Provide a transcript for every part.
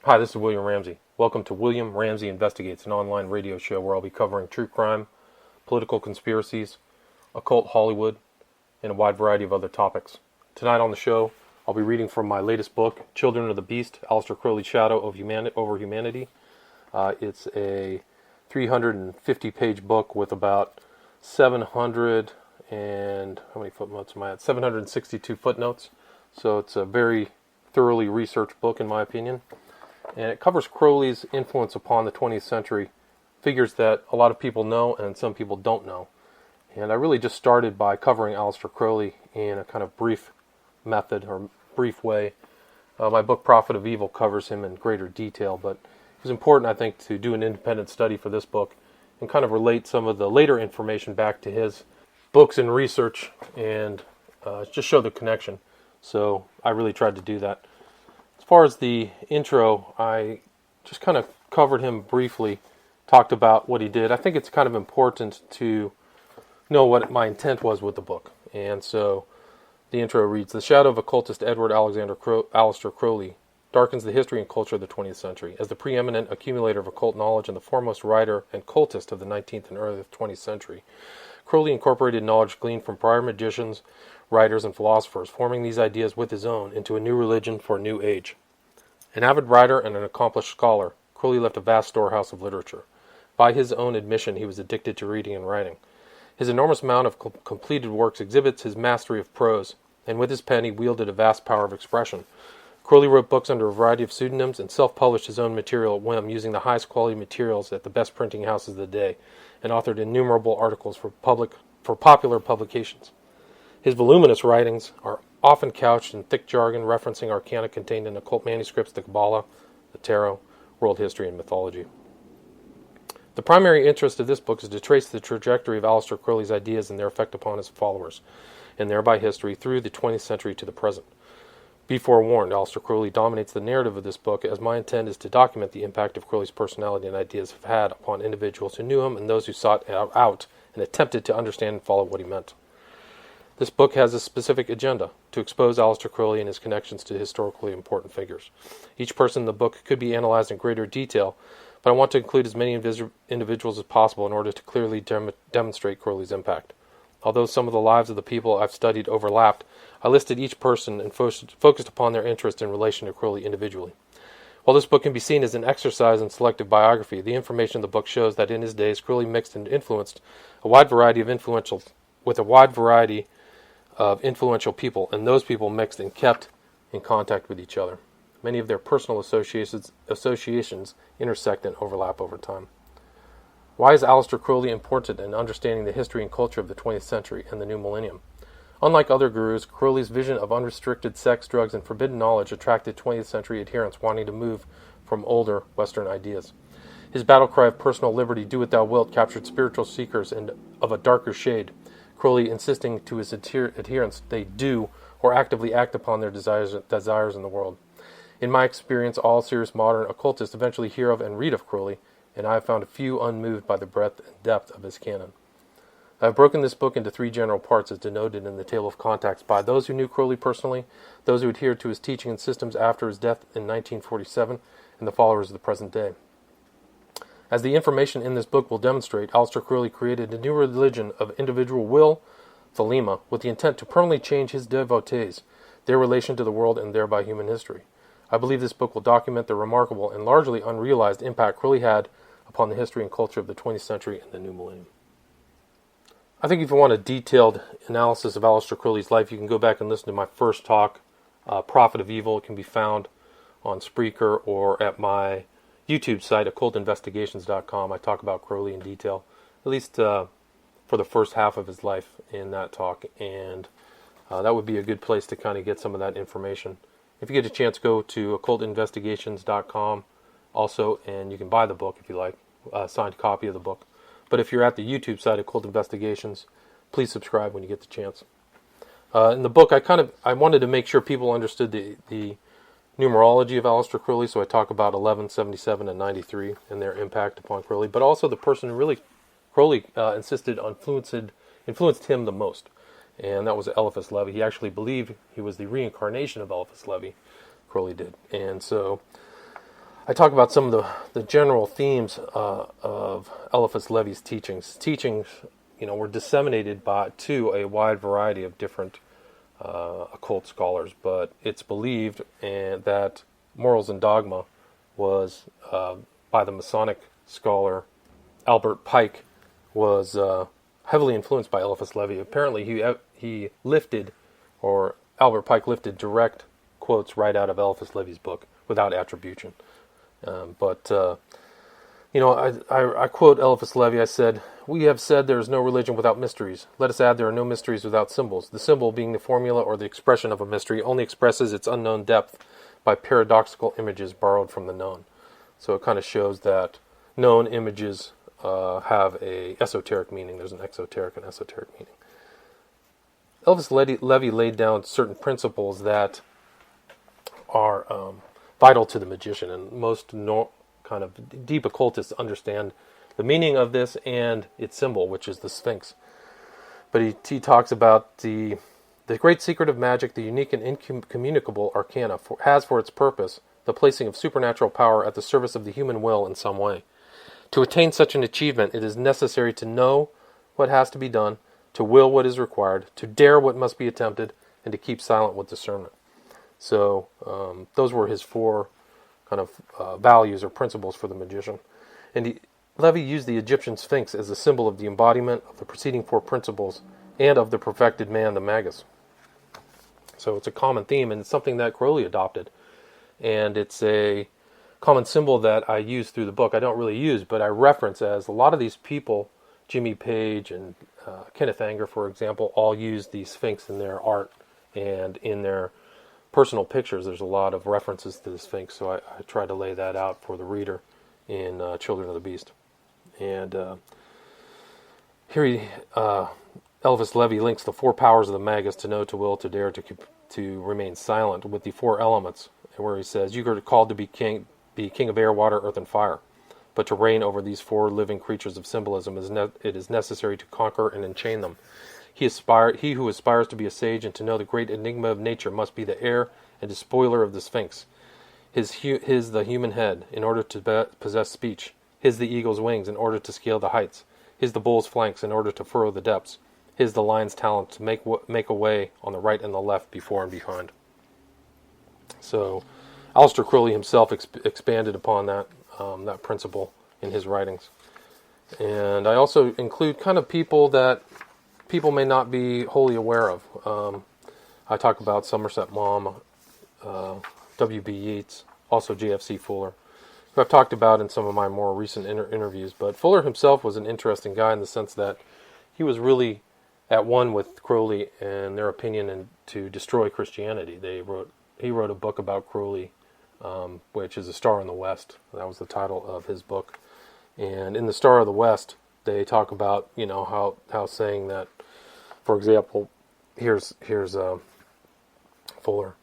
Hi, this is William Ramsey. Welcome to William Ramsey Investigates, an online radio show where I'll be covering true crime, political conspiracies, occult Hollywood, and a wide variety of other topics. Tonight on the show, I'll be reading from my latest book, Children of the Beast, Aleister Crowley's Shadow over Humanity. It's a 350-page book with about 762 footnotes. So it's a very thoroughly researched book, in my opinion. And it covers Crowley's influence upon the 20th century, figures that a lot of people know and some people don't know. And I really just started by covering Aleister Crowley in a kind of brief method or brief way. My book, Prophet of Evil, covers him in greater detail, but it was important, I think, to do an independent study for this book and kind of relate some of the later information back to his books and research and just show the connection. So I really tried to do that. As far as the intro, I just kind of covered him briefly, talked about what he did. I think it's kind of important to know what my intent was with the book. And so the intro reads, "The shadow of occultist Edward Alexander Aleister Crowley darkens the history and culture of the 20th century. As the preeminent accumulator of occult knowledge and the foremost writer and cultist of the 19th and early 20th century, Crowley incorporated knowledge gleaned from prior magicians, writers, and philosophers, forming these ideas with his own into a new religion for a new age. An avid writer and an accomplished scholar, Crowley left a vast storehouse of literature. By his own admission, he was addicted to reading and writing. His enormous amount of completed works exhibits his mastery of prose, and with his pen he wielded a vast power of expression. Crowley wrote books under a variety of pseudonyms and self-published his own material at whim, using the highest quality materials at the best printing houses of the day, and authored innumerable articles for popular publications. His voluminous writings are often couched in thick jargon referencing arcana contained in occult manuscripts, the Kabbalah, the Tarot, world history, and mythology. The primary interest of this book is to trace the trajectory of Aleister Crowley's ideas and their effect upon his followers, and thereby history through the 20th century to the present. Be forewarned, Aleister Crowley dominates the narrative of this book, as my intent is to document the impact of Crowley's personality and ideas have had upon individuals who knew him and those who sought out and attempted to understand and follow what he meant. This book has a specific agenda, to expose Aleister Crowley and his connections to historically important figures. Each person in the book could be analyzed in greater detail, but I want to include as many individuals as possible in order to clearly demonstrate Crowley's impact. Although some of the lives of the people I've studied overlapped, I listed each person and focused upon their interest in relation to Crowley individually. While this book can be seen as an exercise in selective biography, the information in the book shows that in his days Crowley mixed and influenced a wide variety of influential people, and those people mixed and kept in contact with each other. Many of their personal associations intersect and overlap over time. Why is Aleister Crowley important in understanding the history and culture of the 20th century and the new millennium? Unlike other gurus, Crowley's vision of unrestricted sex, drugs, and forbidden knowledge attracted 20th century adherents wanting to move from older Western ideas. His battle cry of personal liberty, do what thou wilt, captured spiritual seekers and of a darker shade, Crowley insisting to his adherents they do or actively act upon their desires in the world. In my experience, all serious modern occultists eventually hear of and read of Crowley, and I have found a few unmoved by the breadth and depth of his canon. I have broken this book into three general parts as denoted in the table of contacts by those who knew Crowley personally, those who adhered to his teaching and systems after his death in 1947, and the followers of the present day. As the information in this book will demonstrate, Aleister Crowley created a new religion of individual will, Thelema, with the intent to permanently change his devotees, their relation to the world, and thereby human history. I believe this book will document the remarkable and largely unrealized impact Crowley had upon the history and culture of the 20th century and the new millennium. I think if you want a detailed analysis of Aleister Crowley's life, you can go back and listen to my first talk, Prophet of Evil. It can be found on Spreaker or at my YouTube site, occultinvestigations.com. I talk about Crowley in detail, at least for the first half of his life in that talk, and that would be a good place to kind of get some of that information. If you get a chance, go to occultinvestigations.com also, and you can buy the book if you like, a signed copy of the book. But if you're at the YouTube site, Occult Investigations, please subscribe when you get the chance. In the book, I wanted to make sure people understood the numerology of Aleister Crowley, so I talk about 11, 77, and 93 and their impact upon Crowley, but also the person who really Crowley insisted influenced him the most, and that was Eliphas Levi. He actually believed he was the reincarnation of Eliphas Levi, Crowley did. And so I talk about some of the general themes of Eliphas Levi's teachings. Teachings, were disseminated to a wide variety of different occult scholars, but it's believed that Morals and Dogma was, by the Masonic scholar Albert Pike, was heavily influenced by Eliphas Levi. Apparently, he lifted, or Albert Pike lifted direct quotes right out of Eliphas Levi's book without attribution. I quote Eliphas Levi. I said, "We have said there is no religion without mysteries. Let us add there are no mysteries without symbols. The symbol, being the formula or the expression of a mystery, only expresses its unknown depth by paradoxical images borrowed from the known." So it kind of shows that known images have a esoteric meaning. There's an exoteric and esoteric meaning. Eliphas Levi laid down certain principles that are vital to the magician, and most kind of deep occultists understand the meaning of this and its symbol, which is the Sphinx. But he talks about the great secret of magic, the unique and incommunicable arcana, has for its purpose the placing of supernatural power at the service of the human will in some way. To attain such an achievement, it is necessary to know what has to be done, to will what is required, to dare what must be attempted, and to keep silent with discernment. So those were his four kind of values or principles for the magician. And Levi used the Egyptian Sphinx as a symbol of the embodiment of the preceding four principles and of the perfected man, the magus. So it's a common theme, and it's something that Crowley adopted. And it's a common symbol that I use through the book. I don't really use, but I reference as a lot of these people, Jimmy Page and Kenneth Anger, for example, all use the Sphinx in their art and in their personal pictures. There's a lot of references to the Sphinx, so I try to lay that out for the reader in Children of the Beast. And here Eliphas Levi links the four powers of the magus: to know, to will, to dare, to remain silent, with the four elements, where he says, "You are called to be king of air, water, earth, and fire. But to reign over these four living creatures of symbolism, it is necessary to conquer and enchain them. He who aspires to be a sage and to know the great enigma of nature must be the heir and despoiler of the Sphinx. His the human head, in order to possess speech. His the eagle's wings, in order to scale the heights. His the bull's flanks, in order to furrow the depths. His the lion's talent, to make a way on the right and the left, before and behind." So Aleister Crowley himself expanded upon that principle in his writings. And I also include kind of people that people may not be wholly aware of. I talk about Somerset Maugham, W.B. Yeats, also J.F.C. Fuller, who I've talked about in some of my more recent interviews. But Fuller himself was an interesting guy in the sense that he was really at one with Crowley and their opinion and to destroy Christianity. He wrote a book about Crowley, which is A Star in the West. That was the title of his book. And in The Star of the West, they talk about, how saying that, for example, here's Fuller.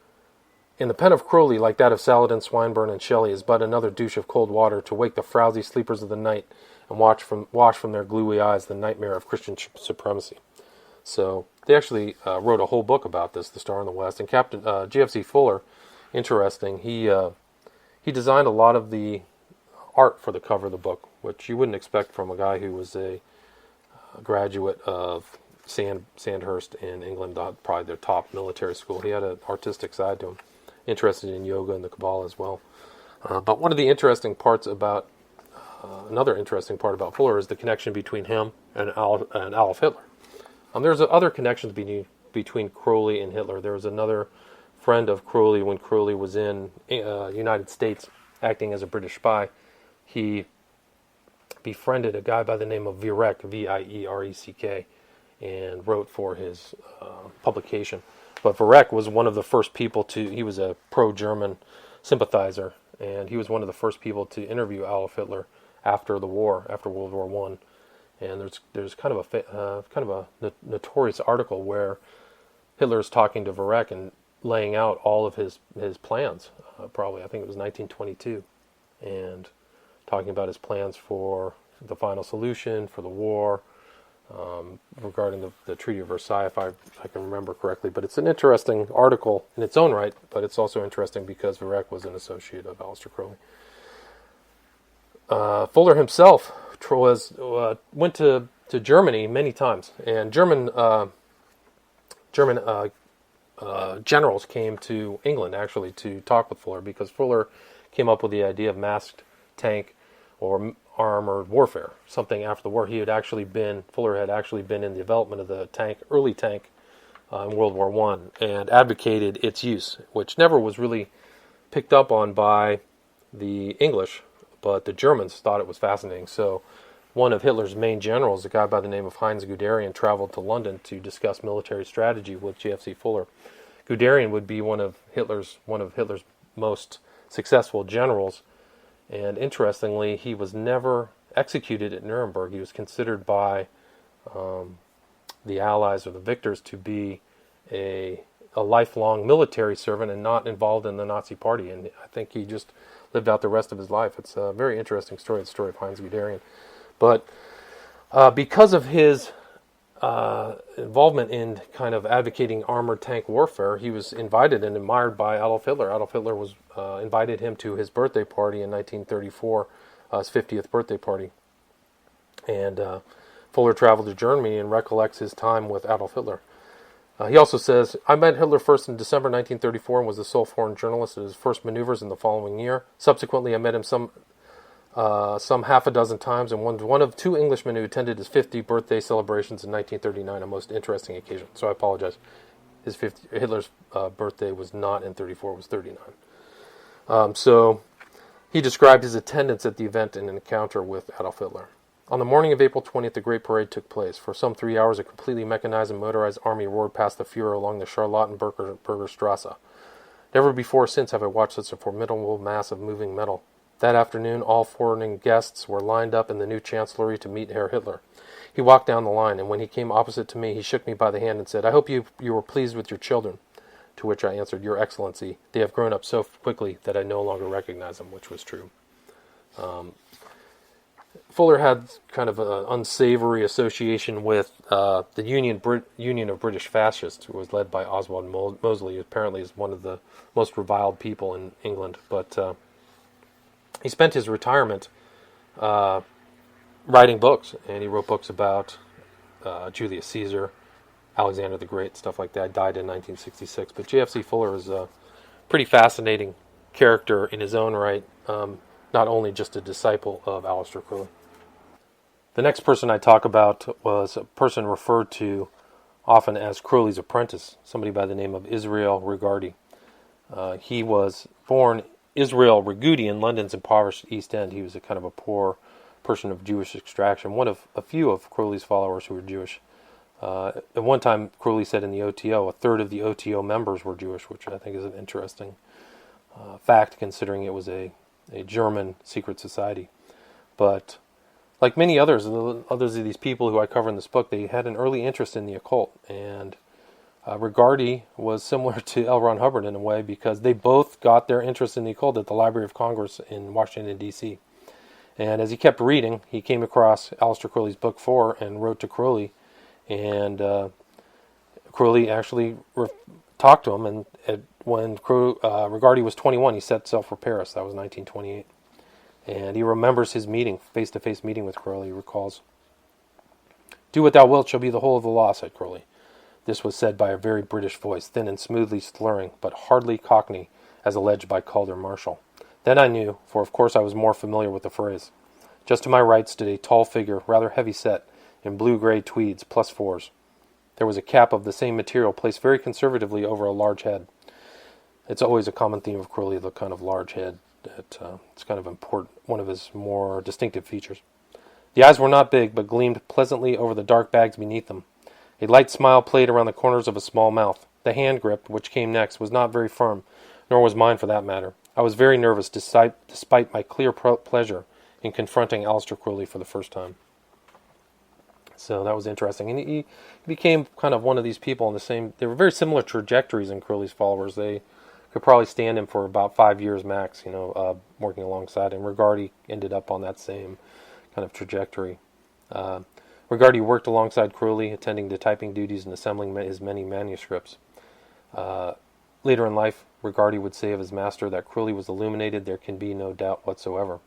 "In the pen of Crowley, like that of Saladin, Swinburne, and Shelley, is but another douche of cold water to wake the frowsy sleepers of the night and wash from their gluey eyes the nightmare of Christian supremacy." So they actually wrote a whole book about this, The Star in the West. And Captain J.F.C. Fuller, interesting, he designed a lot of the art for the cover of the book, which you wouldn't expect from a guy who was a graduate of Sandhurst in England, probably their top military school. He had an artistic side to him, interested in yoga and the Kabbalah as well. But one of the interesting parts about, another interesting part about Fuller is the connection between him and Adolf Hitler. There's other connections between Crowley and Hitler. There was another friend of Crowley when Crowley was in United States acting as a British spy. He befriended a guy by the name of Viereck, V-I-E-R-E-C-K, and wrote for his publication. But Viereck was one of the first people he was a pro-German sympathizer, and he was one of the first people to interview Adolf Hitler after the war, after World War I. And there's kind of a notorious article where Hitler is talking to Viereck and laying out all of his plans. Probably, I think it was 1922, and talking about his plans for the final solution, for the war, regarding the Treaty of Versailles, if I can remember correctly. But it's an interesting article in its own right, but it's also interesting because Viereck was an associate of Aleister Crowley. Fuller himself went to Germany many times, and German generals came to England actually to talk with Fuller because Fuller came up with the idea of masked tank or armored warfare. Something after the war, Fuller had actually been in the development of the early tank in World War One, and advocated its use, which never was really picked up on by the English, but the Germans thought it was fascinating. So one of Hitler's main generals, a guy by the name of Heinz Guderian, traveled to London to discuss military strategy with JFC Fuller. Guderian would be one of Hitler's most successful generals, and interestingly, he was never executed at Nuremberg. He was considered by the Allies or the victors to be a lifelong military servant and not involved in the Nazi Party, and I think he just lived out the rest of his life. It's a very interesting story, the story of Heinz Guderian. But because of his involvement in kind of advocating armored tank warfare, he was invited and admired by Adolf Hitler. Adolf Hitler was invited him to his birthday party in 1934, his 50th birthday party. And Fuller traveled to Germany and recollects his time with Adolf Hitler. He also says, I met Hitler first in December 1934 and was the sole foreign journalist at his first maneuvers in the following year. Subsequently, I met him some half a dozen times, and one of two Englishmen who attended his 50th birthday celebrations in 1939, a most interesting occasion. So I apologize. Hitler's birthday was not in 34, it was 39. So he described his attendance at the event in an encounter with Adolf Hitler. On the morning of April 20th, the great parade took place. For some 3 hours, a completely mechanized and motorized army roared past the Führer along the Charlottenburger Strasse. Never before or since have I watched such a formidable mass of moving metal. That afternoon, all foreign guests were lined up in the new chancellery to meet Herr Hitler. He walked down the line, and when he came opposite to me, he shook me by the hand and said, I hope you were pleased with your children. To which I answered, Your Excellency, they have grown up so quickly that I no longer recognize them, which was true. Fuller had kind of an unsavory association with the Union of British Fascists, who was led by Oswald Mosley, who apparently is one of the most reviled people in England. But he spent his retirement writing books, and he wrote books about Julius Caesar, Alexander the Great, stuff like that. Died in 1966. But JFC Fuller is a pretty fascinating character in his own right, not only just a disciple of Aleister Crowley. The next person I talk about was a person referred to often as Crowley's apprentice, somebody by the name of Israel Regardie. He was born Israel Regardie in London's impoverished East End. He was a kind of a poor person of Jewish extraction, one of a few of Crowley's followers who were Jewish. At one time, Crowley said in the OTO, a third of the OTO members were Jewish, which I think is an interesting fact, considering it was a German secret society. But like many others of these people who I cover in this book, they had an early interest in the occult. And Regardie was similar to L. Ron Hubbard in a way, because they both got their interest in the occult at the Library of Congress in Washington, D.C. And as he kept reading, he came across Aleister Crowley's Book 4 and wrote to Crowley. And Crowley actually talked to him. And when Regardie was 21, he set sail for Paris. That was 1928. And he remembers his face-to-face meeting with Crowley. He recalls, Do what thou wilt shall be the whole of the law, said Crowley. This was said by a very British voice, thin and smoothly slurring, but hardly Cockney, as alleged by Calder Marshall. Then I knew, for of course I was more familiar with the phrase. Just to my right stood a tall figure, rather heavy-set, in blue-gray tweeds, +4s. There was a cap of the same material placed very conservatively over a large head. It's always a common theme of Crowley, the kind of large head. It's kind of important, one of his more distinctive features. The eyes were not big, but gleamed pleasantly over the dark bags beneath them. A light smile played around the corners of a small mouth. The hand grip, which came next, was not very firm, nor was mine for that matter. I was very nervous, despite my clear pleasure in confronting Aleister Crowley for the first time. So that was interesting. And he became kind of one of these people in the same... They were very similar trajectories in Crowley's followers. They could probably stand him for about 5 years max, working alongside him. Regardie ended up on that same kind of trajectory. Regardie worked alongside Crowley, attending to typing duties and assembling his many manuscripts. Later in life, Regardie would say of his master that Crowley was illuminated, there can be no doubt whatsoever.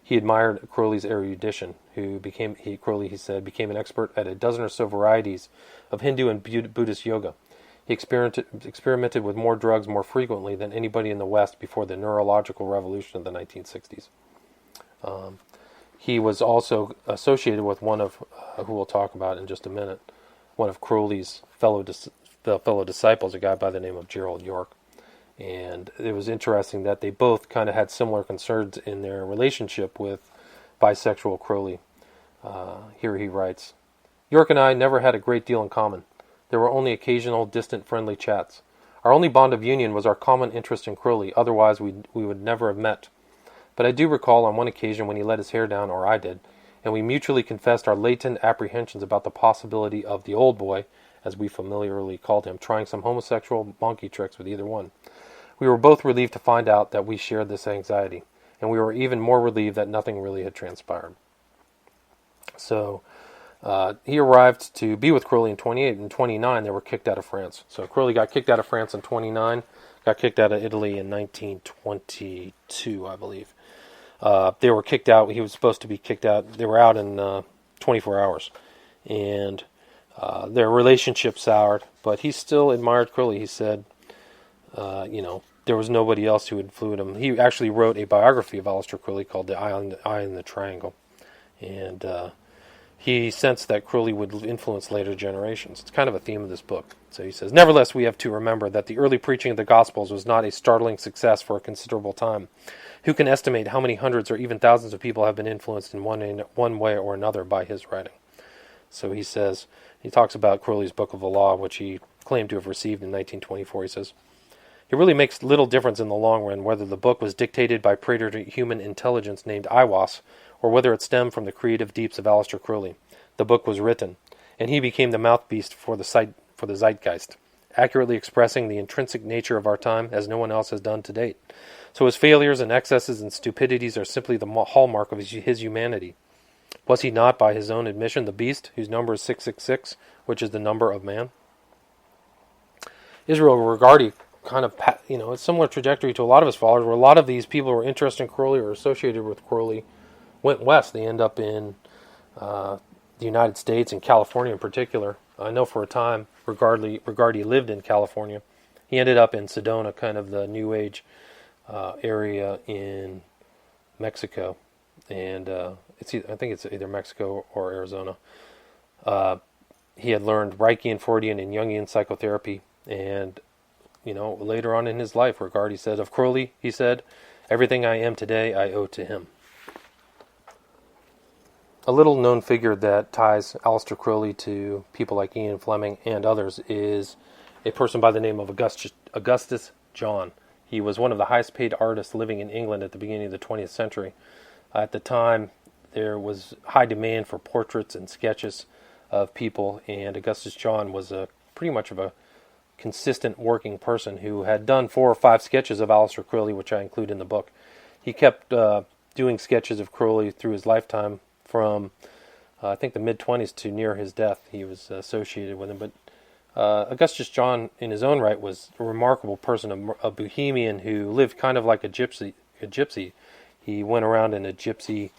He admired Crowley's erudition, Crowley, he said, became an expert at a dozen or so varieties of Hindu and Buddhist yoga. He experimented with more drugs more frequently than anybody in the West before the neurological revolution of the 1960s. He was also associated with one of, who we'll talk about in just a minute, one of Crowley's fellow disciples, a guy by the name of Gerald York. And it was interesting that they both kind of had similar concerns in their relationship with bisexual Crowley. Here he writes, York and I never had a great deal in common. There were only occasional, distant, friendly chats. Our only bond of union was our common interest in Crowley, otherwise we would never have met. But I do recall on one occasion when he let his hair down, or I did, and we mutually confessed our latent apprehensions about the possibility of the old boy, as we familiarly called him, trying some homosexual monkey tricks with either one. We were both relieved to find out that we shared this anxiety, and we were even more relieved that nothing really had transpired. So he arrived to be with Crowley in 28. In 29, they were kicked out of France. So Crowley got kicked out of France in 29, got kicked out of Italy in 1922, I believe. They were kicked out. He was supposed to be kicked out. They were out in 24 hours. And their relationship soured, but he still admired Crowley. He said, there was nobody else who had fluid him. He actually wrote a biography of Aleister Crowley called The Eye in the Triangle. And he sensed that Crowley would influence later generations. It's kind of a theme of this book. So he says, nevertheless, we have to remember that the early preaching of the Gospels was not a startling success for a considerable time. Who can estimate how many hundreds or even thousands of people have been influenced in one way or another by his writing? So he says, he talks about Crowley's Book of the Law, which he claimed to have received in 1924. He says, it really makes little difference in the long run whether the book was dictated by preter-human intelligence named Aiwass, or whether it stemmed from the creative deeps of Aleister Crowley. The book was written, and he became the mouthpiece for the zeitgeist, accurately expressing the intrinsic nature of our time as no one else has done to date. So his failures and excesses and stupidities are simply the hallmark of his humanity. Was he not, by his own admission, the beast, whose number is 666, which is the number of man? Israel Regardie kind of, a similar trajectory to a lot of his followers, where a lot of these people who were interested in Crowley or associated with Crowley went west. They end up in the United States and California in particular. I know for a time Regardie lived in California. He ended up in Sedona, kind of the New Age area in Mexico, and I think it's either Mexico or Arizona. He had learned Reiki and Freudian and Jungian psychotherapy, and later on in his life, Regardie said of Crowley, he said, "Everything I am today, I owe to him." A little-known figure that ties Aleister Crowley to people like Ian Fleming and others is a person by the name of Augustus John. He was one of the highest-paid artists living in England at the beginning of the 20th century. At the time, there was high demand for portraits and sketches of people, and Augustus John was pretty much of a consistent working person who had done 4 or 5 sketches of Aleister Crowley, which I include in the book. He kept doing sketches of Crowley through his lifetime, from I think the mid-20s to near his death. He was associated with him. But Augustus John, in his own right, was a remarkable person, a bohemian who lived kind of like a gypsy. He went around in a gypsy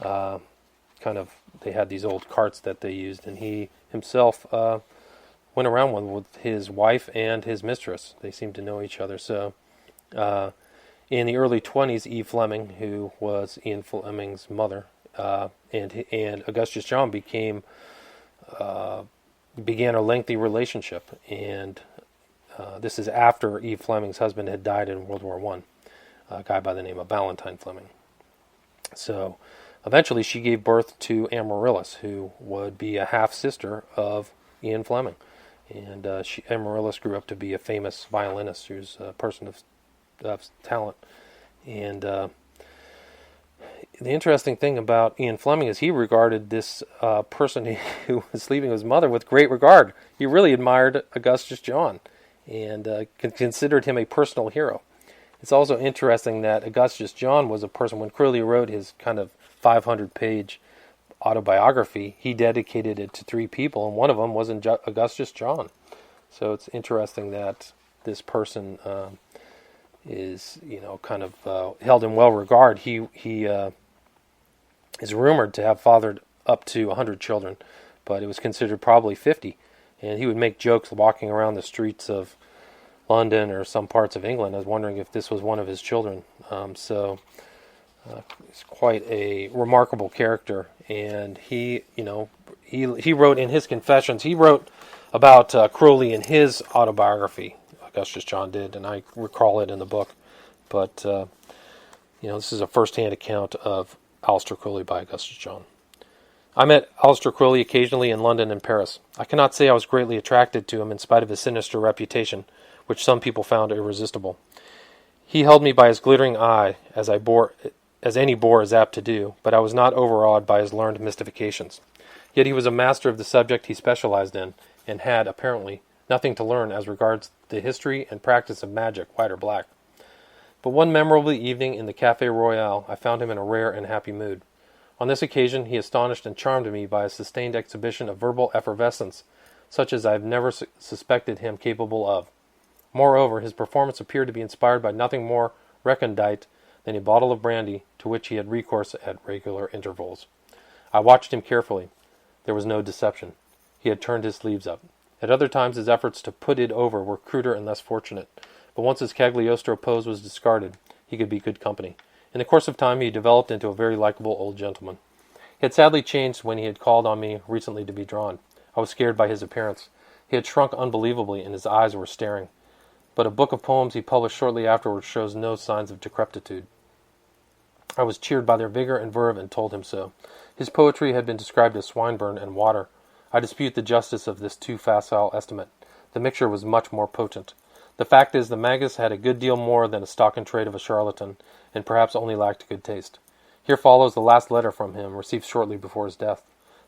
they had these old carts that they used, and he himself went around with his wife and his mistress. They seemed to know each other. So in the early 20s, Eve Fleming, who was Ian Fleming's mother, and Augustus John began a lengthy relationship, and this is after Eve Fleming's husband had died in World War I, a guy by the name of Valentine Fleming. So eventually she gave birth to Amaryllis, who would be a half-sister of Ian Fleming, and Amaryllis grew up to be a famous violinist who's a person of talent. And the interesting thing about Ian Fleming is he regarded this person who was leaving his mother with great regard. He really admired Augustus John and considered him a personal hero. It's also interesting that Augustus John was a person, when Crowley wrote his kind of 500-page autobiography, he dedicated it to 3 people, and one of them was Augustus John. So it's interesting that this person is, kind of held in well regard. He is rumored to have fathered up to 100 children, but it was considered probably 50. And he would make jokes walking around the streets of London or some parts of England. I was wondering if this was one of his children. He's quite a remarkable character. And he wrote in his confessions, he wrote about Crowley in his autobiography. Augustus John did, and I recall it in the book. But, this is a first-hand account of Aleister Crowley by Augustus John. I met Aleister Crowley occasionally in London and Paris. I cannot say I was greatly attracted to him in spite of his sinister reputation, which some people found irresistible. He held me by his glittering eye, as any bore is apt to do, but I was not overawed by his learned mystifications. Yet he was a master of the subject he specialized in, and had, apparently, nothing to learn as regards the history and practice of magic, white or black. But one memorable evening in the Café Royal, I found him in a rare and happy mood. On this occasion, he astonished and charmed me by a sustained exhibition of verbal effervescence, such as I have never suspected him capable of. Moreover, his performance appeared to be inspired by nothing more recondite than a bottle of brandy, to which he had recourse at regular intervals. I watched him carefully. There was no deception. He had turned his sleeves up. At other times his efforts to put it over were cruder and less fortunate, but once his Cagliostro pose was discarded, he could be good company. In the course of time he developed into a very likable old gentleman. He had sadly changed when he had called on me recently to be drawn. I was scared by his appearance. He had shrunk unbelievably, and his eyes were staring. But a book of poems he published shortly afterwards shows no signs of decrepitude. I was cheered by their vigor and verve and told him so. His poetry had been described as Swinburne and water. I dispute the justice of this too facile estimate. The mixture was much more potent. The fact is, the Magus had a good deal more than a stock in trade of a charlatan, and perhaps only lacked good taste. Here follows the last letter from him, received shortly before his death.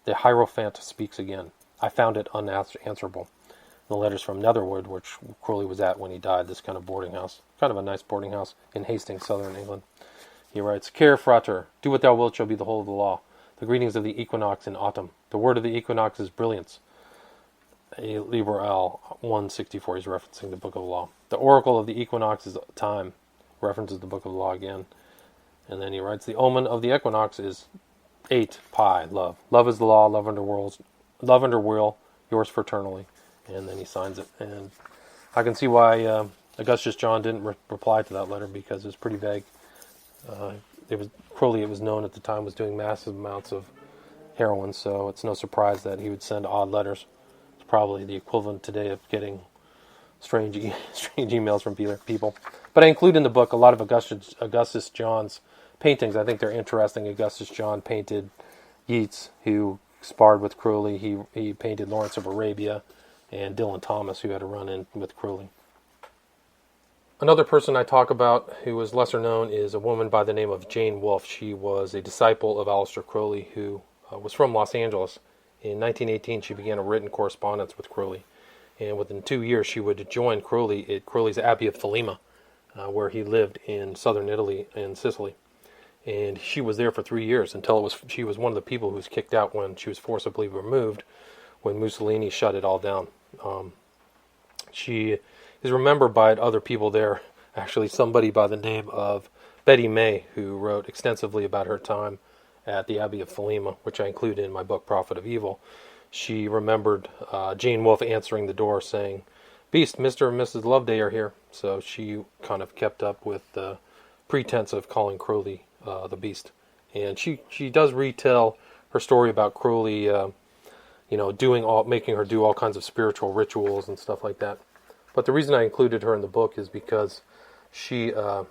The Hierophant speaks again. I found it unanswerable. The letter's from Netherwood, which Crowley was at when he died, this kind of boarding house. Kind of a nice boarding house in Hastings, southern England. He writes, Care frater, do what thou wilt shall be the whole of the law. The greetings of the equinox in autumn. The word of the equinox is brilliance. A Liberal 164, he's referencing the Book of the Law. The oracle of the equinox is time, references the Book of the Law again. And then he writes, the omen of the equinox is 8 pi, love. Love is the law, love under will, yours fraternally. And then he signs it. And I can see why Augustus John didn't reply to that letter, because it was pretty vague. Crowley, it was known at the time, was doing massive amounts of heroin, so it's no surprise that he would send odd letters. It's probably the equivalent today of getting strange emails from people. But I include in the book a lot of Augustus John's paintings. I think they're interesting. Augustus John painted Yeats, who sparred with Crowley. He painted Lawrence of Arabia and Dylan Thomas, who had a run-in with Crowley. Another person I talk about who was lesser known is a woman by the name of Jane Wolfe. She was a disciple of Aleister Crowley, who was from Los Angeles. In 1918, she began a written correspondence with Crowley. And within 2 years, she would join Crowley at Crowley's Abbey of Thelema, where he lived in southern Italy and Sicily. And she was there for 3 years until she was one of the people who was kicked out when she was forcibly removed when Mussolini shut it all down. She is remembered by other people there. Actually, somebody by the name of Betty May, who wrote extensively about her time at the Abbey of Thelema, which I include in my book, Prophet of Evil. She remembered Jane Wolfe answering the door saying, Beast, Mr. and Mrs. Loveday are here. So she kind of kept up with the pretense of calling Crowley the Beast. And she does retell her story about Crowley, making her do all kinds of spiritual rituals and stuff like that. But the reason I included her in the book is because she was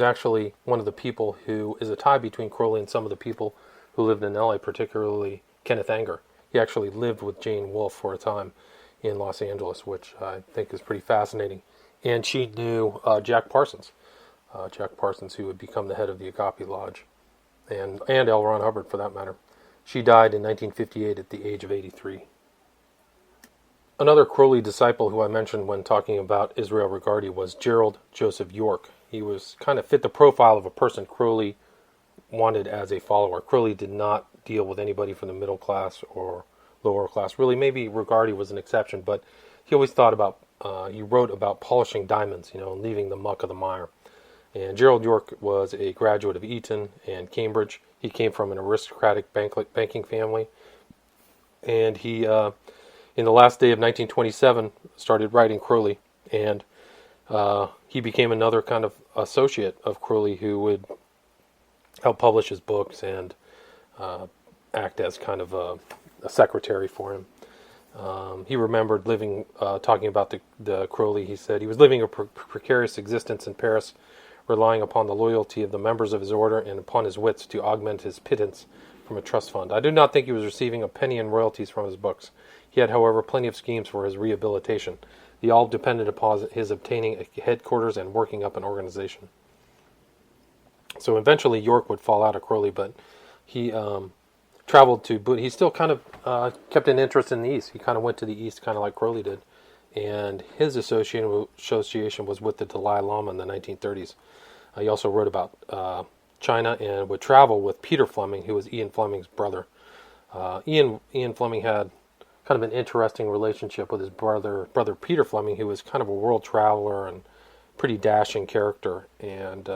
actually one of the people who is a tie between Crowley and some of the people who lived in LA, particularly Kenneth Anger. He actually lived with Jane Wolfe for a time in Los Angeles, which I think is pretty fascinating. And she knew Jack Parsons, who would become the head of the Agape Lodge, and L. Ron Hubbard, for that matter. She died in 1958 at the age of 83. Another Crowley disciple who I mentioned when talking about Israel Regardie was Gerald Joseph York. He was kind of fit the profile of a person Crowley wanted as a follower. Crowley did not deal with anybody from the middle class or lower class. Really, maybe Regardie was an exception, but he always thought about, he wrote about polishing diamonds, leaving the muck of the mire. And Gerald York was a graduate of Eton and Cambridge. He came from an aristocratic banking family, and he, in the last day of 1927, started writing Crowley, and he became another kind of associate of Crowley who would help publish his books and act as kind of a secretary for him. He remembered talking about the Crowley. He said he was living a precarious existence in Paris, relying upon the loyalty of the members of his order and upon his wits to augment his pittance from a trust fund. I do not think he was receiving a penny in royalties from his books. He had, however, plenty of schemes for his rehabilitation. They all depended upon his obtaining a headquarters and working up an organization. So eventually York would fall out of Crowley, but he traveled to, but he still kind of kept an interest in the East. He kind of went to the East, kind of like Crowley did. And his association was with the Dalai Lama in the 1930s. He also wrote about China and would travel with Peter Fleming, who was Ian Fleming's brother. Ian Fleming had kind of an interesting relationship with his brother Peter Fleming, who was kind of a world traveler and pretty dashing character. And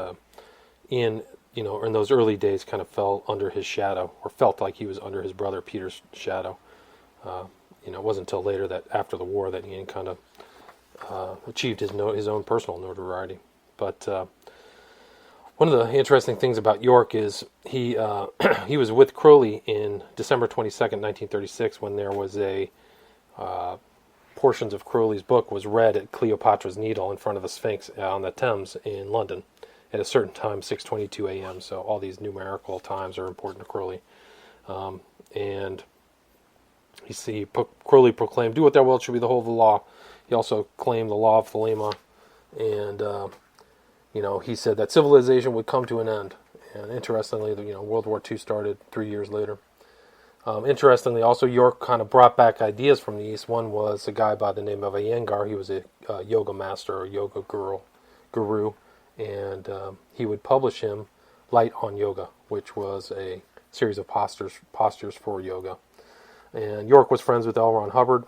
Ian, in those early days, kind of fell under his shadow, or felt like he was under his brother Peter's shadow. It wasn't until later that after the war that Ian kind of achieved his own personal notoriety. But one of the interesting things about York is he was with Crowley in December 22nd, 1936, when there was portions of Crowley's book was read at Cleopatra's Needle in front of the Sphinx on the Thames in London at a certain time, 6:22 a.m. So all these numerical times are important to Crowley. And Crowley proclaimed, "Do what thou wilt shall be the whole of the law." He also claimed the law of Thelema, and he said that civilization would come to an end. And interestingly, World War II started 3 years later. Interestingly, also York kind of brought back ideas from the East. One was a guy by the name of Iyengar. He was a yoga master or yoga guru, and he would publish him Light on Yoga, which was a series of postures for yoga. And York was friends with L. Ron Hubbard.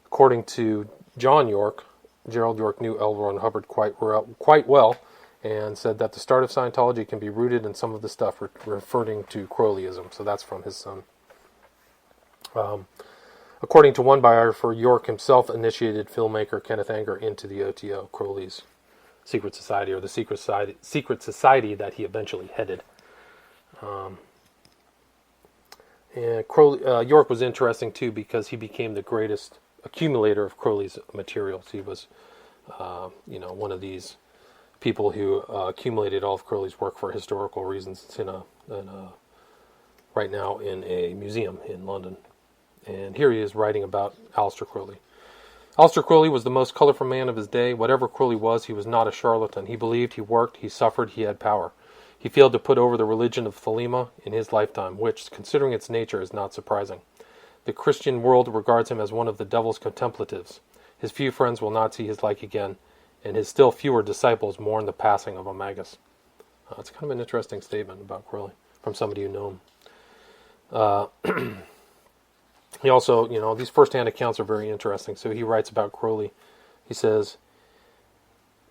According to John York, Gerald York knew L. Ron Hubbard quite well, and said that the start of Scientology can be rooted in some of the stuff referring to Crowleyism. So that's from his son. According to one biographer, York himself initiated filmmaker Kenneth Anger into the OTO, Crowley's secret society, or the secret society that he eventually headed. And York was interesting too because he became the greatest accumulator of Crowley's materials. He was, one of these people who accumulated all of Crowley's work for historical reasons. It's right now in a museum in London. And here he is writing about Aleister Crowley. Aleister Crowley was the most colorful man of his day. Whatever Crowley was, he was not a charlatan. He believed, he worked, he suffered, he had power. He failed to put over the religion of Thelema in his lifetime, which, considering its nature, is not surprising. The Christian world regards him as one of the devil's contemplatives. His few friends will not see his like again, and his still fewer disciples mourn the passing of a magus. It's kind of an interesting statement about Crowley from somebody who knew him. He also, these first-hand accounts are very interesting. So he writes about Crowley. He says,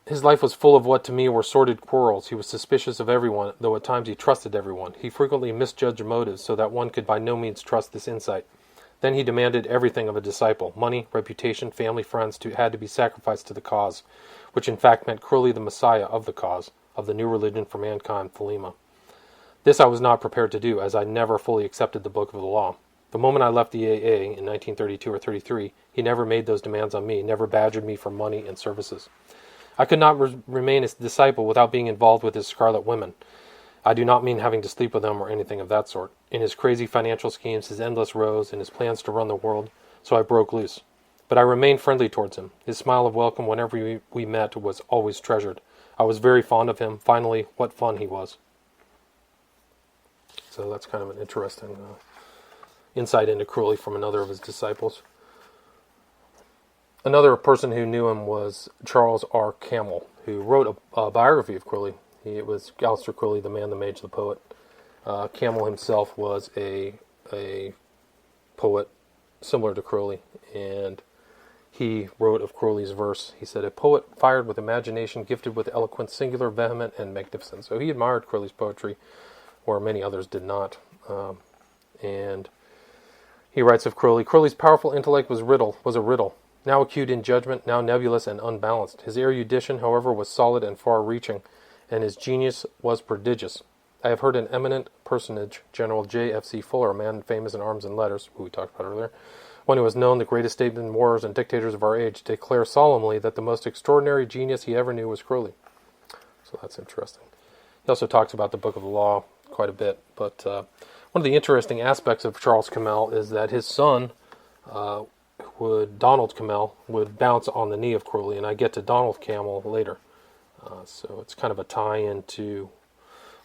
"His life was full of what to me were sordid quarrels. He was suspicious of everyone, though at times he trusted everyone. He frequently misjudged motives, so that one could by no means trust this insight. Then he demanded everything of a disciple. Money, reputation, family, friends had to be sacrificed to the cause, which in fact meant Crowley the Messiah of the cause, of the new religion for mankind, Thelema. This I was not prepared to do, as I never fully accepted the book of the law. The moment I left the AA in 1932 or 33, he never made those demands on me, never badgered me for money and services. I could not remain his disciple without being involved with his scarlet women. I do not mean having to sleep with them or anything of that sort. In his crazy financial schemes, his endless rows, and his plans to run the world, so I broke loose. But I remained friendly towards him. His smile of welcome whenever we met was always treasured. I was very fond of him. Finally, what fun he was." So that's kind of an interesting insight into Crowley from another of his disciples. Another person who knew him was Charles R. Camel, who wrote a biography of Crowley. It was Aleister Crowley, the man, the mage, the poet. Camel himself was a poet similar to Crowley, and he wrote of Crowley's verse. He said, "A poet fired with imagination, gifted with eloquence, singular, vehement, and magnificent." So he admired Crowley's poetry, where many others did not. And he writes of Crowley, "Crowley's powerful intellect was a riddle, now acute in judgment, now nebulous and unbalanced. His erudition, however, was solid and far-reaching, and his genius was prodigious. I have heard an eminent personage, General J.F.C. Fuller, a man famous in arms and letters, who we talked about earlier, one who has known the greatest statesmen, warriors, and dictators of our age, declare solemnly that the most extraordinary genius he ever knew was Crowley." So that's interesting. He also talks about the Book of the Law quite a bit, but one of the interesting aspects of Charles Camel is that his son, Donald Camel, would bounce on the knee of Crowley, and I get to Donald Camel later. So it's kind of a tie-in to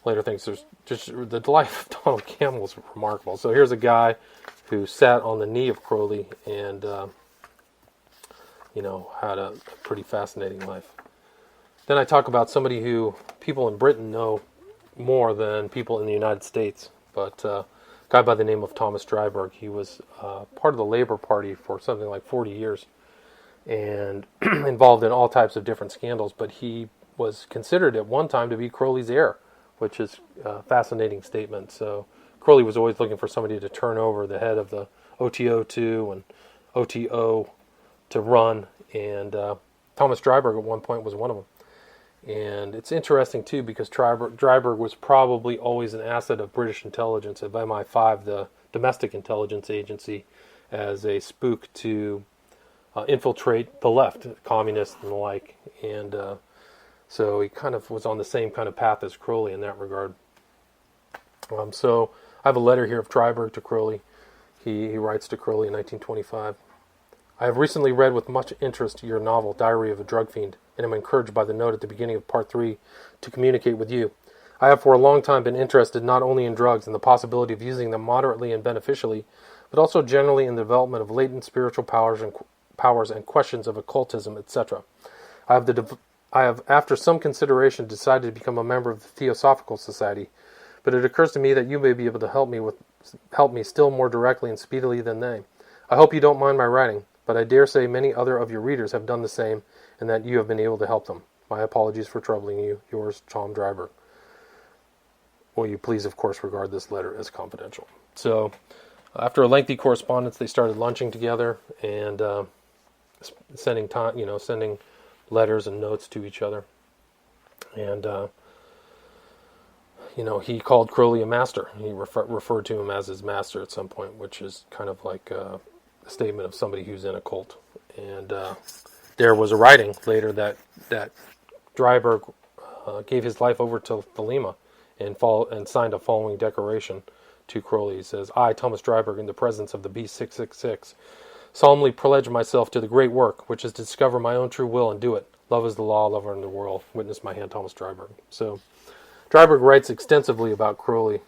later things. There's just the life of Donald Camel is remarkable. So here's a guy who sat on the knee of Crowley and, had a pretty fascinating life. Then I talk about somebody who people in Britain know more than people in the United States, but a guy by the name of Thomas Dryburgh. He was part of the Labour Party for something like 40 years and involved in all types of different scandals, but he was considered at one time to be Crowley's heir, which is a fascinating statement. So Crowley was always looking for somebody to turn over the head of the OTO to and OTO to run, and Thomas Dryburgh at one point was one of them. And it's interesting, too, because Dryburgh was probably always an asset of British intelligence, of MI5, the domestic intelligence agency, as a spook to infiltrate the left, communists and the like. And so he kind of was on the same kind of path as Crowley in that regard. So I have a letter here of Dryburgh to Crowley. He writes to Crowley in 1925. "I have recently read with much interest your novel, Diary of a Drug Fiend, and am encouraged by the note at the beginning of Part 3 to communicate with you. I have for a long time been interested not only in drugs and the possibility of using them moderately and beneficially, but also generally in the development of latent spiritual powers and questions of occultism, etc. I have, after some consideration, decided to become a member of the Theosophical Society, but it occurs to me that you may be able to help me still more directly and speedily than they. I hope you don't mind my writing, but I dare say many other of your readers have done the same, and that you have been able to help them. My apologies for troubling you. Yours, Tom Dryburgh." Will you please, of course, regard this letter as confidential? So, after a lengthy correspondence, they started lunching together and sending letters and notes to each other. And he called Crowley a master. He referred to him as his master at some point, which is kind of like a statement of somebody who's in a cult. And there was a writing later that Dryburgh gave his life over to Thelema and signed a following declaration to Crowley. He says, "I, Thomas Dryburgh, in the presence of the B666, solemnly pledge myself to the great work, which is to discover my own true will and do it. Love is the law, lover in the world. Witness my hand, Thomas Dryburgh." So Dryburgh writes extensively about Crowley,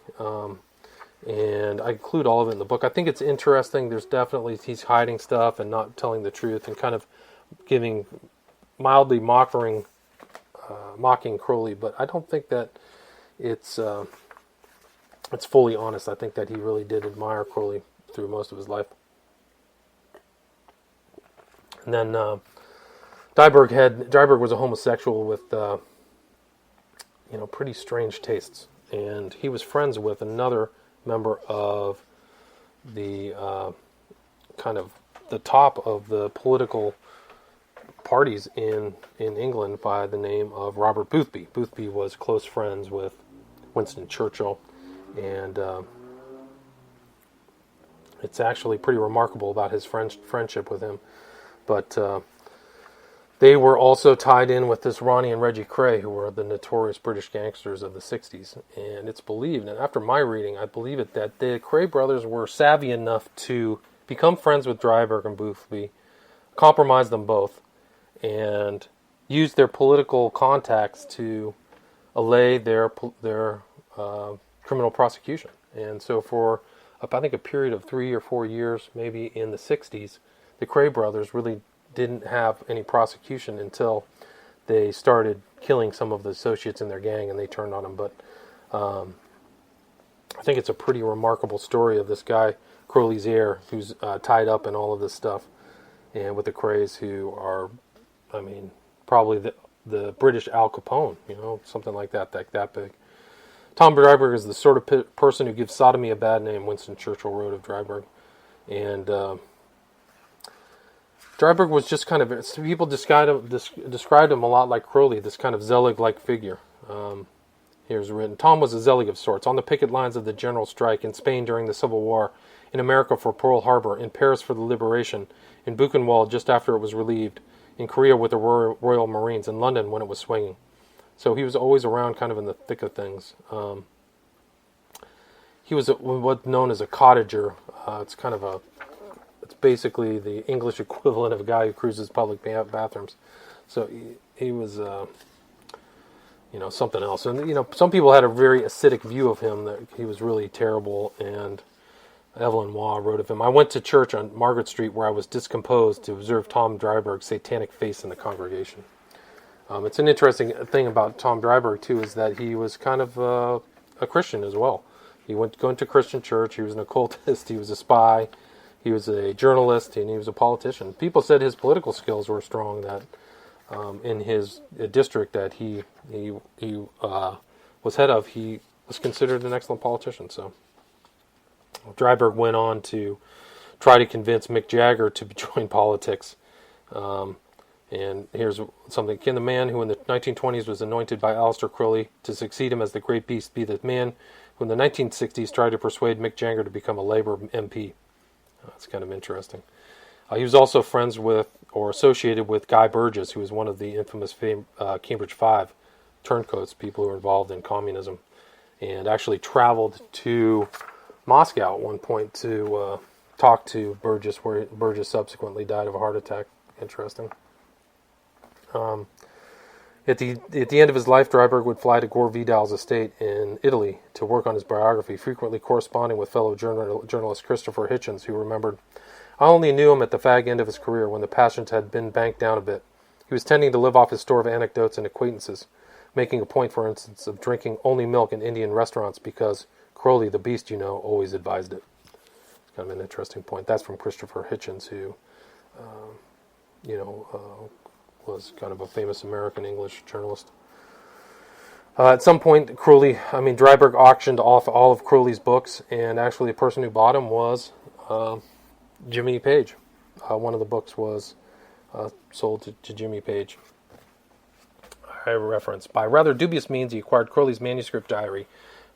and I include all of it in the book. I think it's interesting. There's definitely, he's hiding stuff and not telling the truth and kind of giving mildly mocking Crowley, but I don't think that it's fully honest. I think that he really did admire Crowley through most of his life. And then Dryburgh was a homosexual with pretty strange tastes, and he was friends with another member of the kind of the top of the political parties in England by the name of Robert Boothby. Boothby was close friends with Winston Churchill, and it's actually pretty remarkable about his friendship with him. But they were also tied in with this Ronnie and Reggie Cray, who were the notorious British gangsters of the 60s. And it's believed, and after my reading, I believe it, that the Cray brothers were savvy enough to become friends with Dryburgh and Boothby, compromise them both, and use their political contacts to allay their criminal prosecution. And so for, I think, a period of 3 or 4 years, maybe in the 60s, the Cray brothers really didn't have any prosecution until they started killing some of the associates in their gang and they turned on them. But I think it's a pretty remarkable story of this guy, Crowley's heir, who's tied up in all of this stuff. and with the Krays, who are, I mean, probably the British Al Capone, something like that big. Tom Dryburgh is the sort of person who gives sodomy a bad name, Winston Churchill wrote of Dryburgh. And Dryburgh was just kind of, people described him a lot like Crowley, this kind of Zelig-like figure. Here's written, Tom was a Zelig of sorts, on the picket lines of the general strike, in Spain during the Civil War, in America for Pearl Harbor, in Paris for the Liberation, in Buchenwald just after it was relieved, in Korea with the Royal Marines, in London when it was swinging. So he was always around kind of in the thick of things. He was what's known as a cottager. It's basically the English equivalent of a guy who cruises public bathrooms. So he was, something else. And, some people had a very acidic view of him, that he was really terrible, and Evelyn Waugh wrote of him, I went to church on Margaret Street where I was discomposed to observe Tom Dryburgh's satanic face in the congregation. It's an interesting thing about Tom Dryburgh, too, is that he was kind of a Christian as well. He went to Christian church, he was an occultist, he was a spy, he was a journalist, and he was a politician. People said his political skills were strong, that in his district that he was head of, he was considered an excellent politician. So Dryburgh went on to try to convince Mick Jagger to join politics. And here's something. Can the man who in the 1920s was anointed by Aleister Crowley to succeed him as the great beast be the man who in the 1960s tried to persuade Mick Jagger to become a Labour MP? That's kind of interesting. He was also friends with or associated with Guy Burgess, who was one of the infamous Cambridge Five turncoats, people who were involved in communism, and actually traveled to Moscow at one point to talk to Burgess, where Burgess subsequently died of a heart attack. Interesting. At the end of his life, Dryburgh would fly to Gore Vidal's estate in Italy to work on his biography, frequently corresponding with fellow journalist Christopher Hitchens, who remembered, I only knew him at the fag end of his career when the passions had been banked down a bit. He was tending to live off his store of anecdotes and acquaintances, making a point, for instance, of drinking only milk in Indian restaurants because Crowley, the beast, always advised it. It's kind of an interesting point. That's from Christopher Hitchens, who, was kind of a famous American English journalist. At some point, Dryburgh auctioned off all of Crowley's books, and actually the person who bought them was Jimmy Page. One of the books was sold to Jimmy Page. I reference, by rather dubious means, he acquired Crowley's manuscript diary,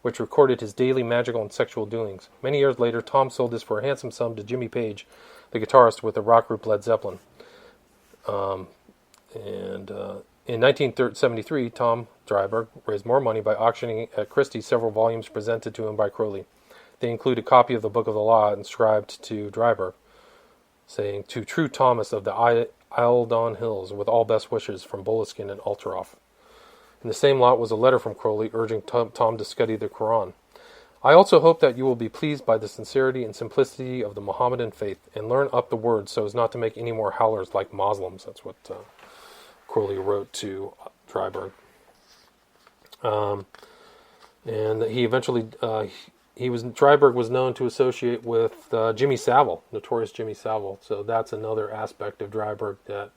which recorded his daily magical and sexual doings. Many years later, Tom sold this for a handsome sum to Jimmy Page, the guitarist with the rock group Led Zeppelin. In 1973, Tom Dryburgh raised more money by auctioning at Christie's several volumes presented to him by Crowley. They include a copy of the Book of the Law inscribed to Dryburgh, saying, "To true Thomas of the Eildon Hills, with all best wishes from Boleskine and Ulteroff." In the same lot was a letter from Crowley urging Tom to study the Quran. "I also hope that you will be pleased by the sincerity and simplicity of the Mohammedan faith, and learn up the words so as not to make any more howlers like Muslims." That's what Crowley wrote to Dryburgh. And he eventually, Dryburgh was known to associate with Jimmy Savile, notorious Jimmy Savile. So that's another aspect of Dryburgh that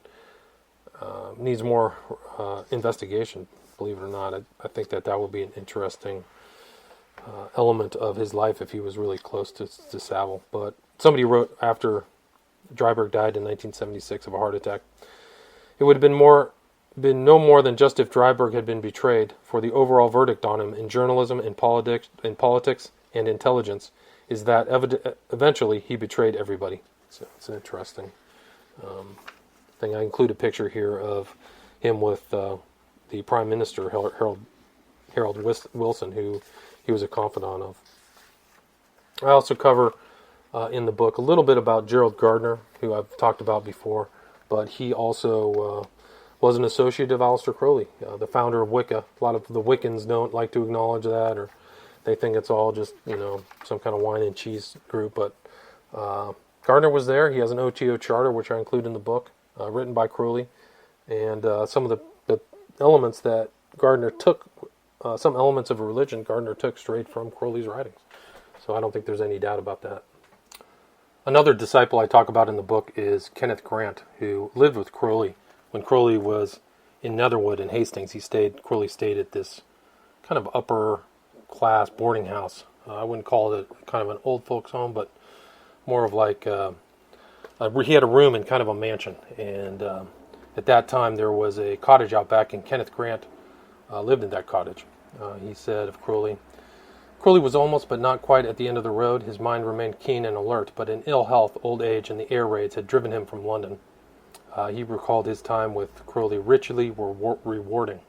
needs more investigation, believe it or not. I think that would be an interesting element of his life if he was really close to Savile. But somebody wrote after Dryburgh died in 1976 of a heart attack, it would have been no more than just if Dryburgh had been betrayed, for the overall verdict on him in journalism, in politics, and intelligence is that eventually he betrayed everybody. So it's an interesting thing. I include a picture here of him with the Prime Minister, Harold Wilson, who he was a confidant of. I also cover in the book a little bit about Gerald Gardner, who I've talked about before, but he also was an associate of Aleister Crowley, the founder of Wicca. A lot of the Wiccans don't like to acknowledge that, or they think it's all just, some kind of wine and cheese group. But Gardner was there. He has an OTO charter, which I include in the book, written by Crowley. And some of the elements that Gardner took, some elements of religion, Gardner took straight from Crowley's writings. So I don't think there's any doubt about that. Another disciple I talk about in the book is Kenneth Grant, who lived with Crowley. When Crowley was in Netherwood in Hastings, Crowley stayed at this kind of upper class boarding house. I wouldn't call it kind of an old folks home, but more of like he had a room in kind of a mansion. And at that time, there was a cottage out back, and Kenneth Grant lived in that cottage. He said of Crowley, Crowley was almost but not quite at the end of the road. His mind remained keen and alert, but in ill health, old age, and the air raids had driven him from London. He recalled his time with Crowley richly rewarding.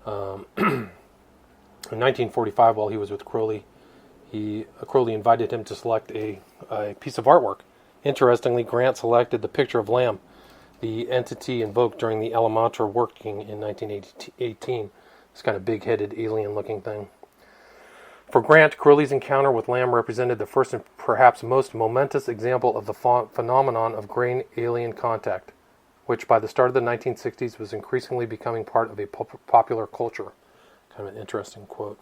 In 1945, while he was with Crowley, Crowley invited him to select a piece of artwork. Interestingly, Grant selected the picture of Lamb, the entity invoked during the Elementor working in 1918. This kind of big-headed, alien-looking thing. For Grant, Crowley's encounter with Lamb represented the first and perhaps most momentous example of the phenomenon of grain alien contact, which by the start of the 1960s was increasingly becoming part of a popular culture. Kind of an interesting quote.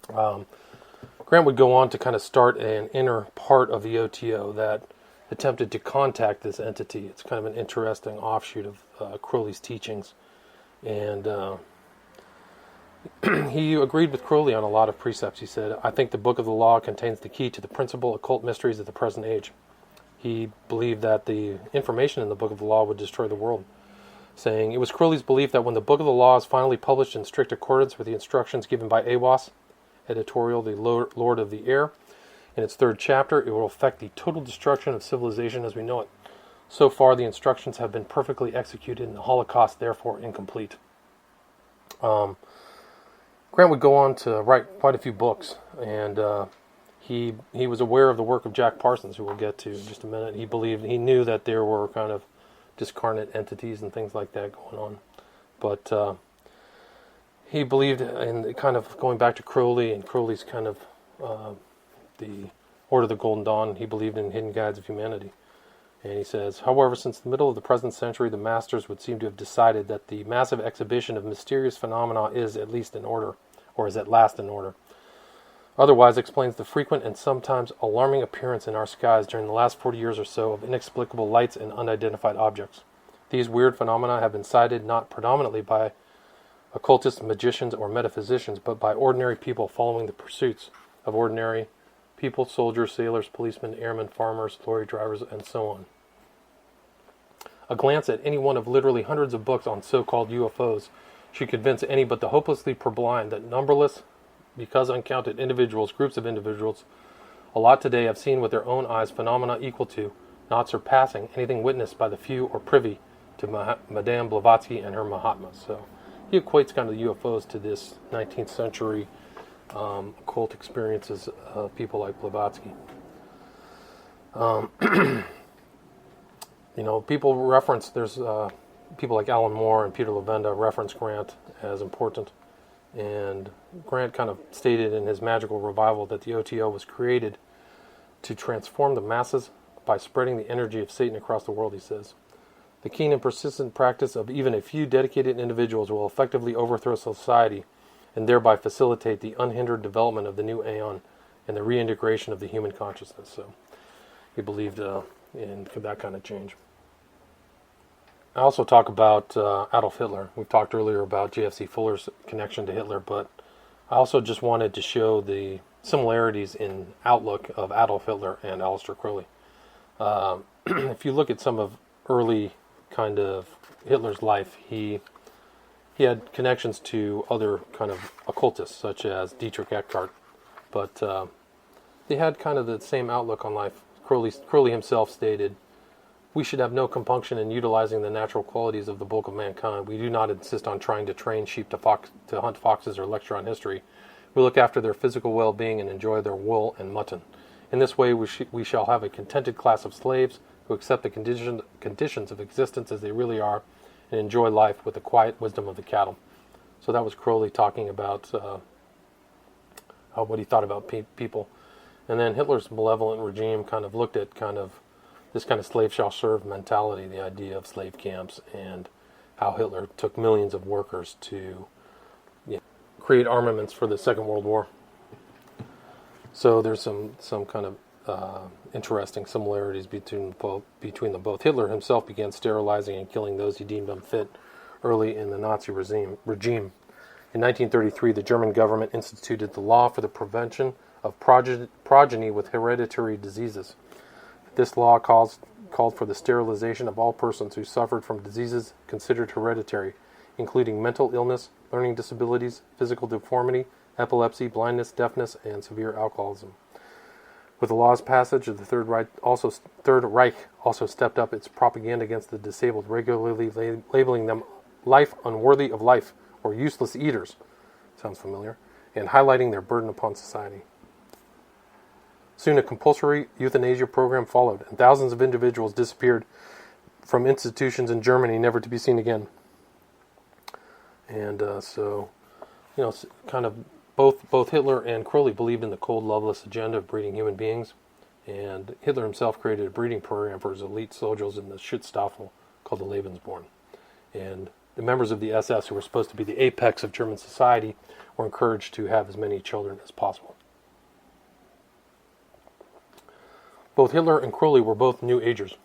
Grant would go on to kind of start an inner part of the OTO that attempted to contact this entity. It's kind of an interesting offshoot of Crowley's teachings. And he agreed with Crowley on a lot of precepts. He said, I think the Book of the Law contains the key to the principal occult mysteries of the present age. He believed that the information in the Book of the Law would destroy the world, saying, it was Crowley's belief that when the Book of the Law is finally published in strict accordance with the instructions given by Aiwass, editorial, the Lord of the Air, in its 3rd chapter, it will affect the total destruction of civilization as we know it. So far, the instructions have been perfectly executed, and the Holocaust, therefore, incomplete. Grant would go on to write quite a few books, and he was aware of the work of Jack Parsons, who we'll get to in just a minute. He knew that there were kind of discarnate entities and things like that going on. But he believed in kind of going back to Crowley and Crowley's kind of the Order of the Golden Dawn. He believed in hidden guides of humanity. And he says, however, since the middle of the present century, the masters would seem to have decided that the massive exhibition of mysterious phenomena is at least in order, or is at last in order. Otherwise explains the frequent and sometimes alarming appearance in our skies during the last 40 years or so of inexplicable lights and unidentified objects. These weird phenomena have been cited not predominantly by occultists, magicians, or metaphysicians, but by ordinary people following the pursuits of ordinary people, soldiers, sailors, policemen, airmen, farmers, lorry drivers, and so on. A glance at any one of literally hundreds of books on so-called UFOs should convince any but the hopelessly purblind that numberless, because uncounted individuals, groups of individuals, a lot today have seen with their own eyes phenomena equal to, not surpassing, anything witnessed by the few or privy to Madame Blavatsky and her Mahatmas. So he equates kind of the UFOs to this 19th century occult experiences of people like Blavatsky. People reference, there's people like Alan Moore and Peter Levenda reference Grant as important. And Grant kind of stated in his Magical Revival that the OTO was created to transform the masses by spreading the energy of Satan across the world, he says. The keen and persistent practice of even a few dedicated individuals will effectively overthrow society and thereby facilitate the unhindered development of the new aeon and the reintegration of the human consciousness. So he believed in that kind of change. I also talk about Adolf Hitler. We've talked earlier about J.F.C. Fuller's connection to Hitler, but I also just wanted to show the similarities in outlook of Adolf Hitler and Aleister Crowley. If you look at some of early kind of Hitler's life, he had connections to other kind of occultists, such as Dietrich Eckart, but they had kind of the same outlook on life. Crowley himself stated, we should have no compunction in utilizing the natural qualities of the bulk of mankind. We do not insist on trying to train sheep to hunt foxes or lecture on history. We look after their physical well-being and enjoy their wool and mutton. In this way, we shall have a contented class of slaves who accept the conditions of existence as they really are and enjoy life with the quiet wisdom of the cattle. So that was Crowley talking about what he thought about people. And then Hitler's malevolent regime kind of looked at kind of this kind of slave shall serve mentality, the idea of slave camps, and how Hitler took millions of workers to create armaments for the Second World War. So there's some kind of interesting similarities between them both. Hitler himself began sterilizing and killing those he deemed unfit early in the Nazi regime. In 1933, the German government instituted the law for the prevention of progeny with hereditary diseases. This law called for the sterilization of all persons who suffered from diseases considered hereditary, including mental illness, learning disabilities, physical deformity, epilepsy, blindness, deafness, and severe alcoholism. With the law's passage, the Third Reich also stepped up its propaganda against the disabled, regularly labeling them life unworthy of life, or useless eaters, sounds familiar, and highlighting their burden upon society. Soon a compulsory euthanasia program followed, and thousands of individuals disappeared from institutions in Germany, never to be seen again. And kind of both Hitler and Crowley believed in the cold, loveless agenda of breeding human beings, and Hitler himself created a breeding program for his elite soldiers in the Schutzstaffel called the Lebensborn. And the members of the SS, who were supposed to be the apex of German society, were encouraged to have as many children as possible. Both Hitler and Crowley were both New Agers.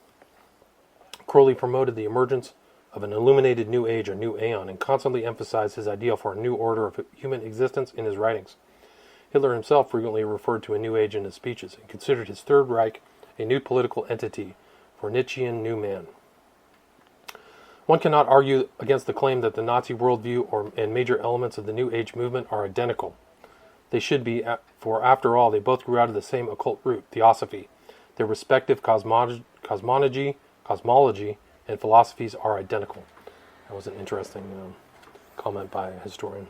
Crowley promoted the emergence of an illuminated new age, or new aeon, and constantly emphasized his ideal for a new order of human existence in his writings. Hitler himself frequently referred to a new age in his speeches and considered his Third Reich a new political entity for Nietzschean new man. One cannot argue against the claim that the Nazi worldview and major elements of the New Age movement are identical. They should be, for after all, they both grew out of the same occult root, theosophy. Their respective cosmology, and philosophies are identical. That was an interesting comment by a historian.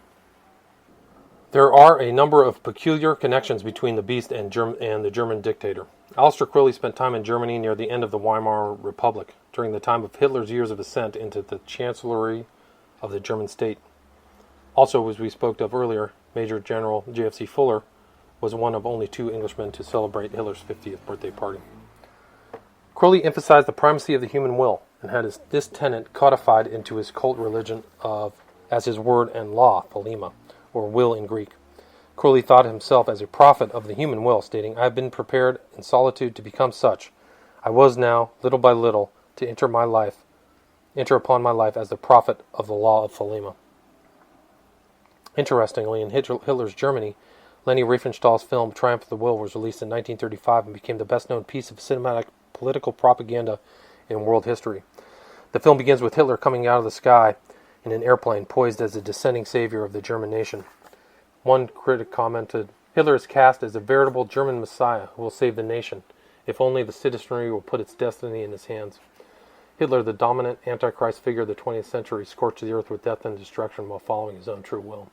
There are a number of peculiar connections between the beast and the German dictator. Aleister Crowley spent time in Germany near the end of the Weimar Republic, during the time of Hitler's years of ascent into the chancellery of the German state. Also, as we spoke of earlier, Major General J.F.C. Fuller was one of only 2 Englishmen to celebrate Hitler's 50th birthday party. Crowley emphasized the primacy of the human will, and had this tenet codified into his cult religion as his word and law, thelema, or will in Greek. Crowley thought himself as a prophet of the human will, stating, "I have been prepared in solitude to become such. I was now, little by little, to enter upon my life as the prophet of the law of thelema." Interestingly, in Hitler's Germany, Leni Riefenstahl's film Triumph of the Will was released in 1935 and became the best-known piece of cinematic political propaganda in world history. The film begins with Hitler coming out of the sky in an airplane, poised as the descending savior of the German nation. One critic commented, "Hitler is cast as a veritable German messiah who will save the nation, if only the citizenry will put its destiny in his hands." Hitler, the dominant Antichrist figure of the 20th century, scorched the earth with death and destruction while following his own true will.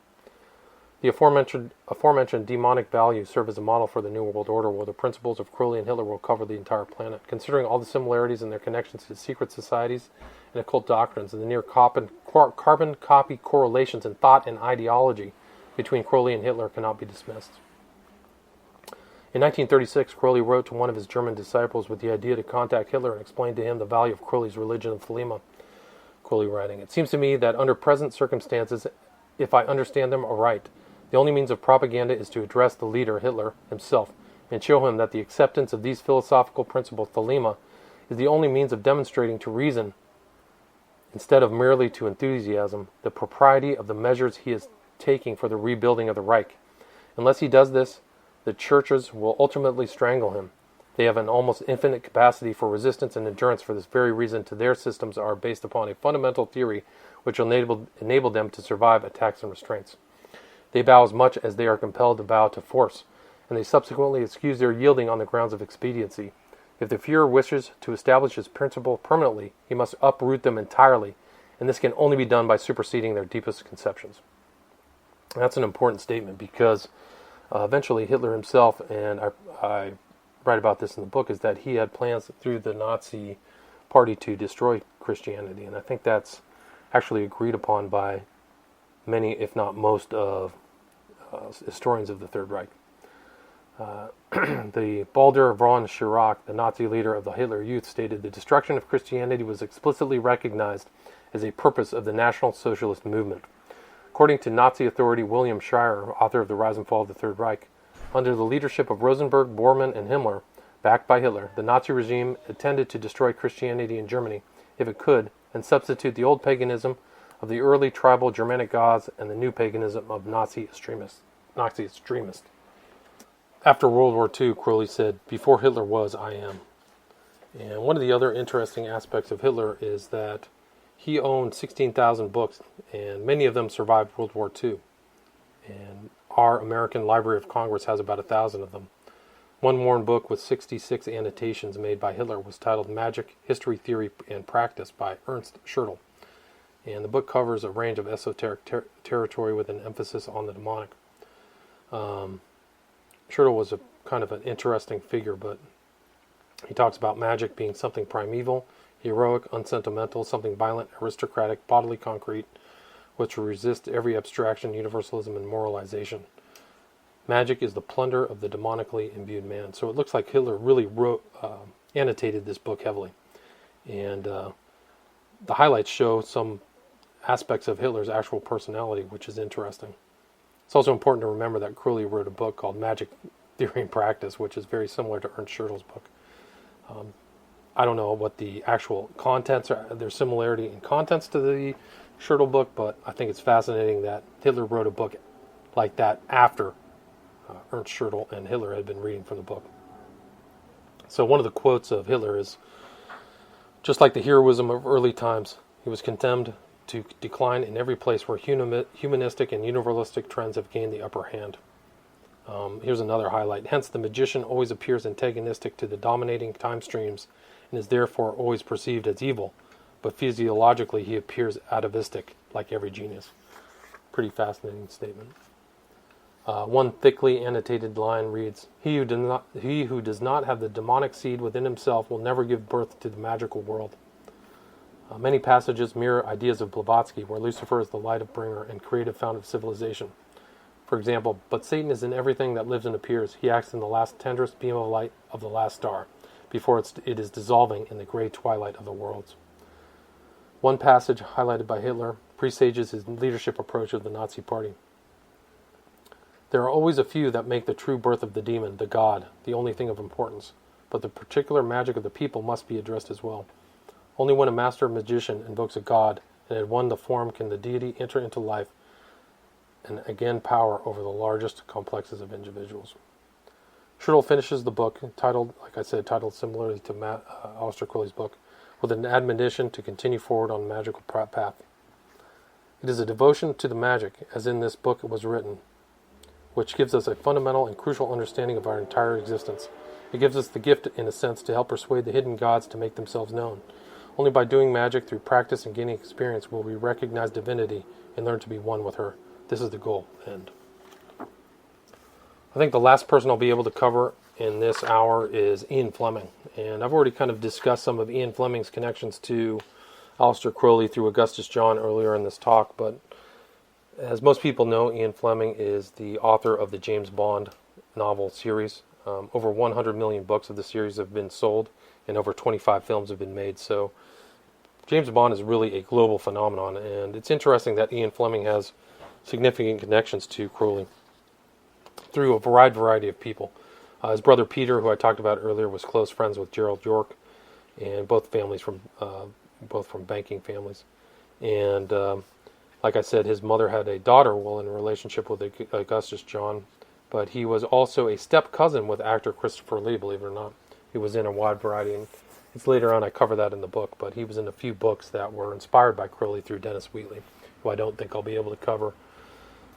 The aforementioned demonic values serve as a model for the New World Order, where the principles of Crowley and Hitler will cover the entire planet. Considering all the similarities in their connections to secret societies and occult doctrines, and the near carbon copy correlations in thought and ideology between Crowley and Hitler cannot be dismissed. In 1936, Crowley wrote to one of his German disciples with the idea to contact Hitler and explain to him the value of Crowley's religion of thelema. Crowley writing, "It seems to me that under present circumstances, if I understand them aright, the only means of propaganda is to address the leader, Hitler, himself, and show him that the acceptance of these philosophical principles, thelema, is the only means of demonstrating to reason, instead of merely to enthusiasm, the propriety of the measures he is taking for the rebuilding of the Reich. Unless he does this, the churches will ultimately strangle him. They have an almost infinite capacity for resistance and endurance for this very reason. To their systems are based upon a fundamental theory which will enable them to survive attacks and restraints. They bow as much as they are compelled to bow to force, and they subsequently excuse their yielding on the grounds of expediency. If the Führer wishes to establish his principle permanently, he must uproot them entirely, and this can only be done by superseding their deepest conceptions." That's an important statement, because eventually Hitler himself, and I write about this in the book, is that he had plans through the Nazi party to destroy Christianity, and I think that's actually agreed upon by many, if not most, of historians of the Third Reich. The Baldur von Schirach, the Nazi leader of the Hitler Youth, stated, "The destruction of Christianity was explicitly recognized as a purpose of the National Socialist movement." According to Nazi authority William Shirer, author of The Rise and Fall of the Third Reich, under the leadership of Rosenberg, Bormann, and Himmler, backed by Hitler, the Nazi regime intended to destroy Christianity in Germany if it could, and substitute the old paganism of the early tribal Germanic gods and the new paganism of Nazi extremists. After World War II, Crowley said, "Before Hitler was, I am." And one of the other interesting aspects of Hitler is that he owned 16,000 books, and many of them survived World War II. And our American Library of Congress has about 1,000 of them. One worn book with 66 annotations made by Hitler was titled Magic, History, Theory, and Practice by Ernst Schertl. And the book covers a range of esoteric territory with an emphasis on the demonic. Schertl was a kind of an interesting figure, but he talks about magic being something primeval, heroic, unsentimental, something violent, aristocratic, bodily concrete, which will resist every abstraction, universalism, and moralization. Magic is the plunder of the demonically imbued man. So it looks like Hitler really annotated this book heavily. And the highlights show some aspects of Hitler's actual personality, which is interesting. It's also important to remember that Crowley wrote a book called Magic, Theory, and Practice, which is very similar to Ernst Schertl's book. I don't know what the actual contents are, there's similarity in contents to the Schertl book, but I think it's fascinating that Hitler wrote a book like that after Ernst Schertl and Hitler had been reading from the book. So one of the quotes of Hitler is, "Just like the heroism of early times, he was condemned to decline in every place where humanistic and universalistic trends have gained the upper hand." Here's another highlight. "Hence, the magician always appears antagonistic to the dominating time streams and is therefore always perceived as evil, but physiologically he appears atavistic, like every genius." Pretty fascinating statement. One thickly annotated line reads, he who does not have the demonic seed within himself will never give birth to the magical world." Many passages mirror ideas of Blavatsky, where Lucifer is the light bringer and creative fount of civilization. For example, "But Satan is in everything that lives and appears. He acts in the last tenderest beam of light of the last star, before it is dissolving in the gray twilight of the worlds." One passage highlighted by Hitler presages his leadership approach of the Nazi Party. "There are always a few that make the true birth of the demon, the god, the only thing of importance. But the particular magic of the people must be addressed as well. Only when a master magician invokes a god and had won the form can the deity enter into life and again power over the largest complexes of individuals." Schertl finishes the book, titled similarly to Aleister Crowley's book, with an admonition to continue forward on the magical path. "It is a devotion to the magic, as in this book it was written, which gives us a fundamental and crucial understanding of our entire existence. It gives us the gift, in a sense, to help persuade the hidden gods to make themselves known. Only by doing magic through practice and gaining experience will we recognize divinity and learn to be one with her. This is the goal." End. I think the last person I'll be able to cover in this hour is Ian Fleming. And I've already kind of discussed some of Ian Fleming's connections to Aleister Crowley through Augustus John earlier in this talk, but as most people know, Ian Fleming is the author of the James Bond novel series. Over 100 million books of the series have been sold, and over 25 films have been made. So James Bond is really a global phenomenon, and it's interesting that Ian Fleming has significant connections to Crowley through a wide variety of people. His brother Peter, who I talked about earlier, was close friends with Gerald York, and both from banking families. And like I said, his mother had a daughter while in a relationship with Augustus John, but he was also a step cousin with actor Christopher Lee, believe it or not. He was in a wide variety, and it's later on I cover that in the book, but he was in a few books that were inspired by Crowley through Dennis Wheatley, who I don't think I'll be able to cover.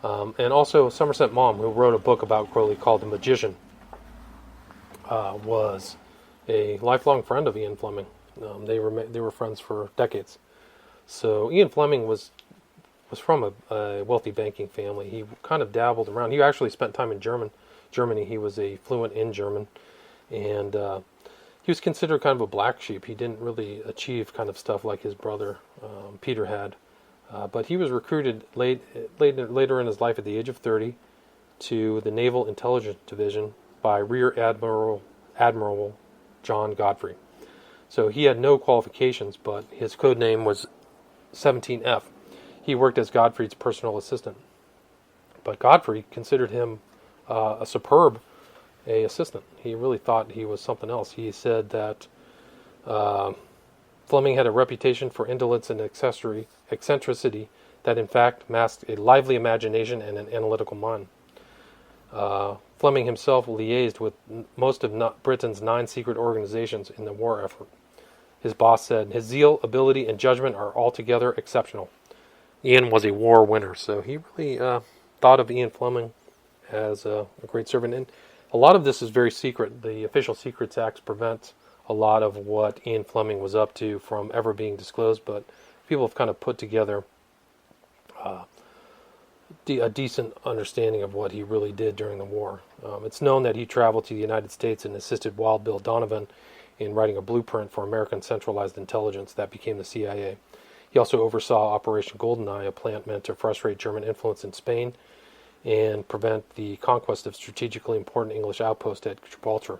And also Somerset Maugham, who wrote a book about Crowley called The Magician, was a lifelong friend of Ian Fleming. They were friends for decades. So Ian Fleming was from a wealthy banking family. He kind of dabbled around. He actually spent time in Germany. He was fluent in German, and he was considered kind of a black sheep. He didn't really achieve kind of stuff like his brother Peter had. But he was recruited later in his life at the age of 30 to the Naval Intelligence Division by Rear Admiral John Godfrey. So he had no qualifications, but his code name was 17F. He worked as Godfrey's personal assistant. But Godfrey considered him a superb a assistant. He really thought he was something else. He said that uh, Fleming had a reputation for indolence and eccentricity that in fact masked a lively imagination and an analytical mind. Fleming himself liaised with most of Britain's 9 secret organizations in the war effort. His boss said, "His zeal, ability, and judgment are altogether exceptional." Ian was a war winner, so he really thought of Ian Fleming as a great servant. And a lot of this is very secret. The Official Secrets Acts prevent a lot of what Ian Fleming was up to from ever being disclosed, but people have kind of put together a decent understanding of what he really did during the war. It's known that he traveled to the United States and assisted Wild Bill Donovan in writing a blueprint for American centralized intelligence that became the CIA. He also oversaw Operation Goldeneye, a plan meant to frustrate German influence in Spain and prevent the conquest of strategically important English outposts at Gibraltar.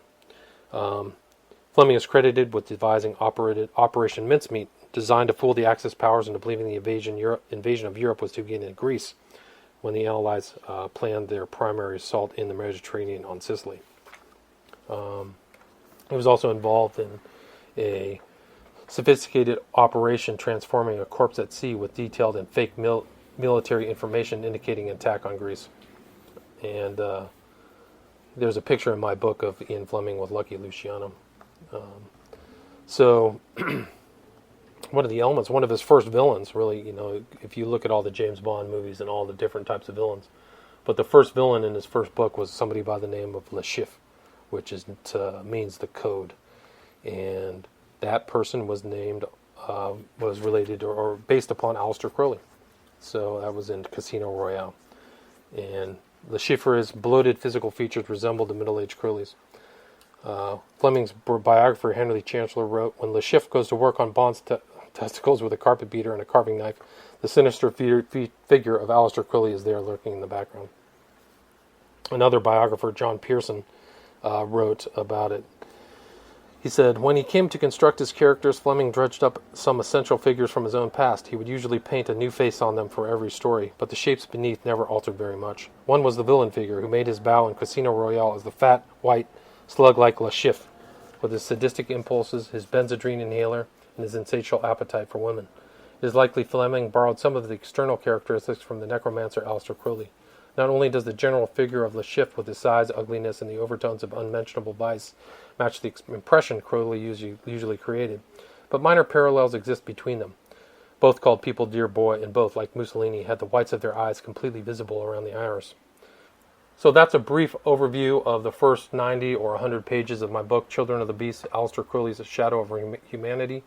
Fleming is credited with devising Operation Mincemeat, designed to fool the Axis powers into believing the invasion of Europe was to begin in Greece when the Allies planned their primary assault in the Mediterranean on Sicily. He was also involved in a sophisticated operation transforming a corpse at sea with detailed and fake military information indicating an attack on Greece. And there's a picture in my book of Ian Fleming with Lucky Luciano. So one of the elements, one of his first villains, really, if you look at all the James Bond movies and all the different types of villains, but the first villain in his first book was somebody by the name of Le Chiffre, which means the code. And that person was named, was related or based upon Aleister Crowley. So that was in Casino Royale. And Le Chiffre's bloated physical features resembled the middle-aged Crowleys. Fleming's biographer, Henry Chancellor, wrote, "When Le Chiffre goes to work on Bond's testicles with a carpet beater and a carving knife, the sinister figure of Aleister Crowley is there lurking in the background." Another biographer, John Pearson, wrote about it. He said, "When he came to construct his characters, Fleming dredged up some essential figures from his own past. He would usually paint a new face on them for every story, but the shapes beneath never altered very much. One was the villain figure, who made his bow in Casino Royale as the fat, white, slug-like Le Chiffre, with his sadistic impulses, his benzodrine inhaler, and his insatiable appetite for women. It is likely Fleming borrowed some of the external characteristics from the necromancer Aleister Crowley. Not only does the general figure of Le Chiffre, with his size, ugliness, and the overtones of unmentionable vice, match the impression Crowley usually created, but minor parallels exist between them. Both called people dear boy, and both, like Mussolini, had the whites of their eyes completely visible around the iris." So that's a brief overview of the first 90 or 100 pages of my book, Children of the Beast, Aleister Crowley's A Shadow of Humanity.